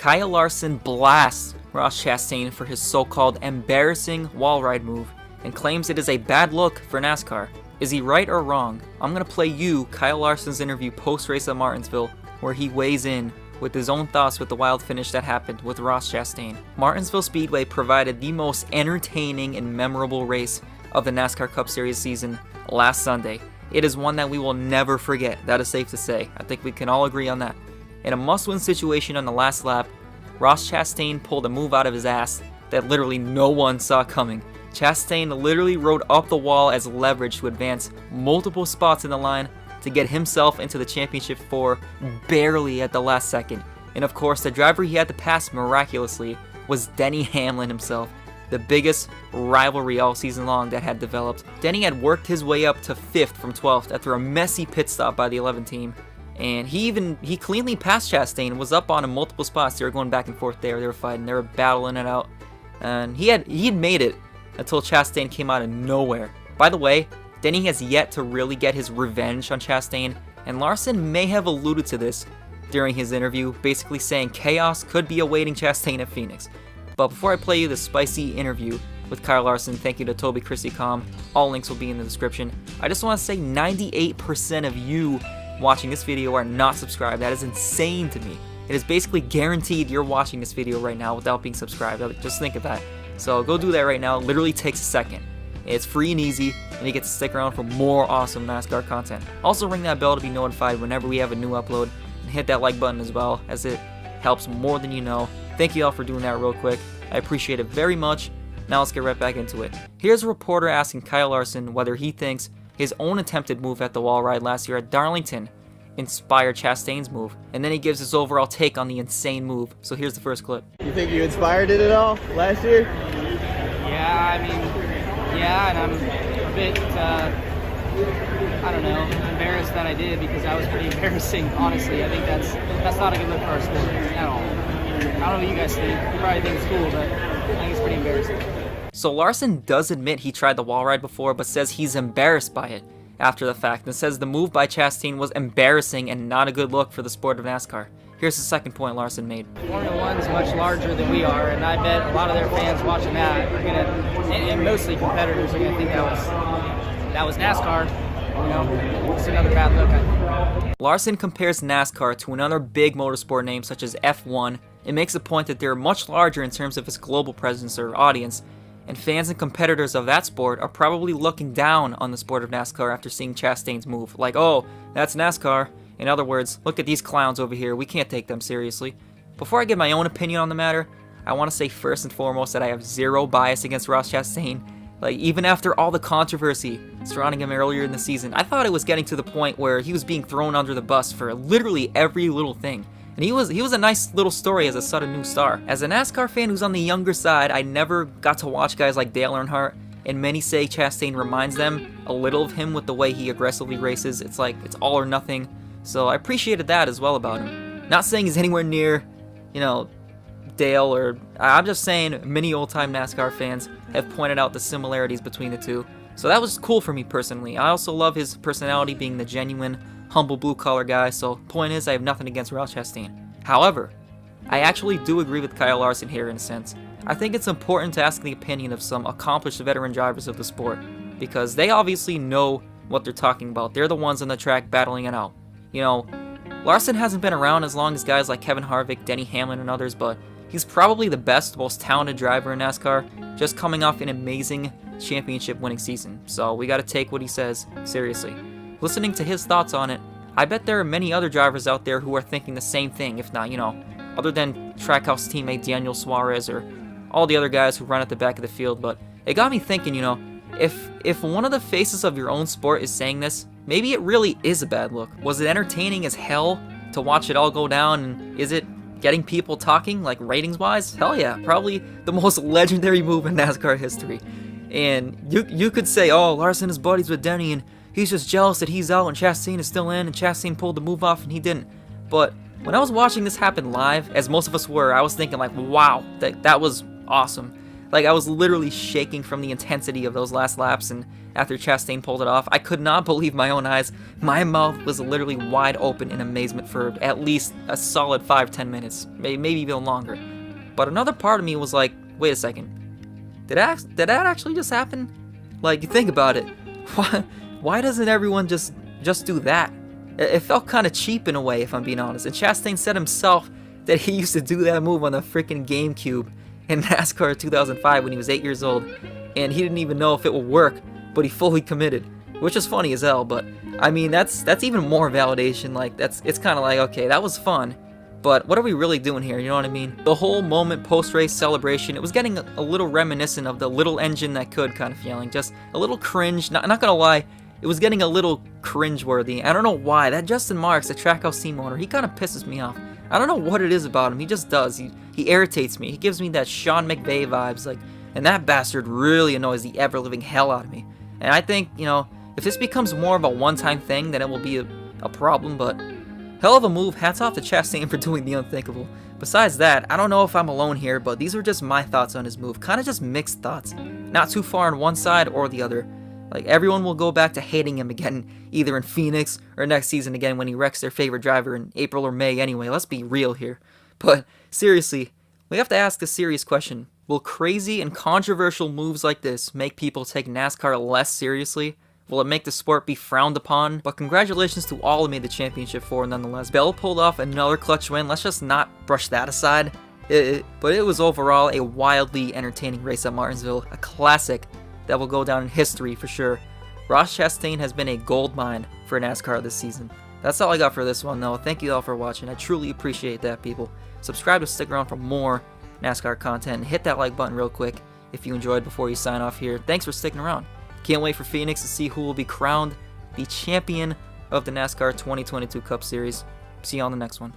Kyle Larson blasts Ross Chastain for his so-called embarrassing wall ride move and claims it is a bad look for NASCAR. Is he right or wrong? I'm going to play you Kyle Larson's interview post-race at Martinsville, where he weighs in with his own thoughts with the wild finish that happened with Ross Chastain. Martinsville Speedway provided the most entertaining and memorable race of the NASCAR Cup Series season last Sunday. It is one that we will never forget, that is safe to say. I think we can all agree on that. In a must-win situation on the last lap, Ross Chastain pulled a move out of his ass that literally no one saw coming. Chastain literally rode up the wall as leverage to advance multiple spots in the line to get himself into the championship 4 barely at the last second. And of course, the driver he had to pass miraculously was Denny Hamlin himself, the biggest rivalry all season long that had developed. Denny had worked his way up to 5th from 12th after a messy pit stop by the 11 team. And he cleanly passed Chastain and was up on him multiple spots. They were going back and forth there. They were fighting. They were battling it out. And he had made it until Chastain came out of nowhere. By the way, Denny has yet to really get his revenge on Chastain, and Larson may have alluded to this during his interview, basically saying chaos could be awaiting Chastain at Phoenix. But before I play you the spicy interview with Kyle Larson, thank you to Toby Christie.com, all links will be in the description. I just want to say 98% of you watching this video are not subscribed. That is insane to me. It is basically guaranteed you're watching this video right now without being subscribed. Just think of that. So go do that right now. It literally takes a second. It's free and easy, and you get to stick around for more awesome NASCAR content. Also ring that bell to be notified whenever we have a new upload, and hit that like button as well, as it helps more than you know. Thank you all for doing that real quick. I appreciate it very much. Now let's get right back into it. Here's a reporter asking Kyle Larson whether he thinks his own attempted move at the wall ride last year at Darlington inspired Chastain's move, and then he gives his overall take on the insane move. So here's the first clip. You think you inspired it at all last year? Yeah, I mean, yeah, and I'm a bit, I don't know, embarrassed that I did, because that was pretty embarrassing, honestly. I think that's not a good look for our sport at all. I don't know what you guys think. You probably think it's cool, but I think it's pretty embarrassing. So Larson does admit he tried the wall ride before, but says he's embarrassed by it after the fact, and says the move by Chastain was embarrassing and not a good look for the sport of NASCAR. Here's the second point Larson made. Formula One's much larger than we are, and I bet a lot of their fans watching that are gonna, and mostly competitors, are gonna think that was NASCAR. You know, it's another bad look, I think. Larson compares NASCAR to another big motorsport name such as F1 and makes the point that they're much larger in terms of its global presence or audience, and fans and competitors of that sport are probably looking down on the sport of NASCAR after seeing Chastain's move. Like, oh, that's NASCAR. In other words, look at these clowns over here, we can't take them seriously. Before I give my own opinion on the matter, I want to say first and foremost that I have zero bias against Ross Chastain. Like, even after all the controversy surrounding him earlier in the season, I thought it was getting to the point where he was being thrown under the bus for literally every little thing. And he was a nice little story as a sudden new star. As a NASCAR fan who's on the younger side, I never got to watch guys like Dale Earnhardt, and many say Chastain reminds them a little of him with the way he aggressively races. It's like, it's all or nothing. So I appreciated that as well about him. Not saying he's anywhere near, you know, Dale, or I'm just saying many old-time NASCAR fans have pointed out the similarities between the two. So that was cool for me personally. I also love his personality being the genuine, humble blue-collar guy, so point is I have nothing against Ross Chastain. However, I actually do agree with Kyle Larson here in a sense. I think it's important to ask the opinion of some accomplished veteran drivers of the sport, because they obviously know what they're talking about. They're the ones on the track battling it out. You know, Larson hasn't been around as long as guys like Kevin Harvick, Denny Hamlin, and others, but he's probably the best, most talented driver in NASCAR, just coming off an amazing championship-winning season. So we gotta take what he says seriously. Listening to his thoughts on it, I bet there are many other drivers out there who are thinking the same thing, if not, you know, other than Trackhouse teammate Daniel Suarez or all the other guys who run at the back of the field. But it got me thinking, you know, if one of the faces of your own sport is saying this, maybe it really is a bad look. Was it entertaining as hell to watch it all go down, and is it getting people talking, like ratings-wise? Hell yeah, probably the most legendary move in NASCAR history. And you could say, oh, Larson is buddies with Denny, and he's just jealous that he's out and Chastain is still in, and Chastain pulled the move off and he didn't. But when I was watching this happen live, as most of us were, I was thinking like, wow, that was awesome. Like, I was literally shaking from the intensity of those last laps, and after Chastain pulled it off. I could not believe my own eyes. My mouth was literally wide open in amazement for at least a solid 5-10 minutes, maybe even longer. But another part of me was like, wait a second, did that actually just happen? Like, you think about it, why doesn't everyone just do that? It felt kind of cheap in a way, if I'm being honest. And Chastain said himself that he used to do that move on the freaking GameCube in NASCAR 2005 when he was 8 years old, and he didn't even know if it would work, but he fully committed, which is funny as hell. But I mean, that's even more validation. Like, it's kind of like, okay, that was fun, but what are we really doing here? You know what I mean? The whole moment post-race celebration, it was getting a little reminiscent of the little engine that could kind of feeling, just a little cringe. Not gonna lie, it was getting a little cringe-worthy. I don't know why. That Justin Marks, the Trackhouse Team owner, he kind of pisses me off. I don't know what it is about him. He just does. He irritates me. He gives me that Sean McVay vibes, like, and that bastard really annoys the ever-living hell out of me. And I think, you know, if this becomes more of a one-time thing, then it will be a problem, but hell of a move. Hats off to Chastain for doing the unthinkable. Besides that, I don't know if I'm alone here, but these are just my thoughts on his move. Kind of just mixed thoughts. Not too far on one side or the other. Like, everyone will go back to hating him again, either in Phoenix or next season again when he wrecks their favorite driver in April or May anyway. Let's be real here. But seriously, we have to ask a serious question. Will crazy and controversial moves like this make people take NASCAR less seriously? Will it make the sport be frowned upon? But congratulations to all who made the championship for nonetheless. Bell pulled off another clutch win. Let's just not brush that aside. But it was overall a wildly entertaining race at Martinsville. A classic that will go down in history for sure. Ross Chastain has been a gold mine for NASCAR this season. That's all I got for this one though. Thank you all for watching. I truly appreciate that, people. Subscribe to stick around for more NASCAR content and hit that like button real quick if you enjoyed before you sign off here. Thanks for sticking around. Can't wait for Phoenix to see who will be crowned the champion of the NASCAR 2022 Cup Series. See you on the next one.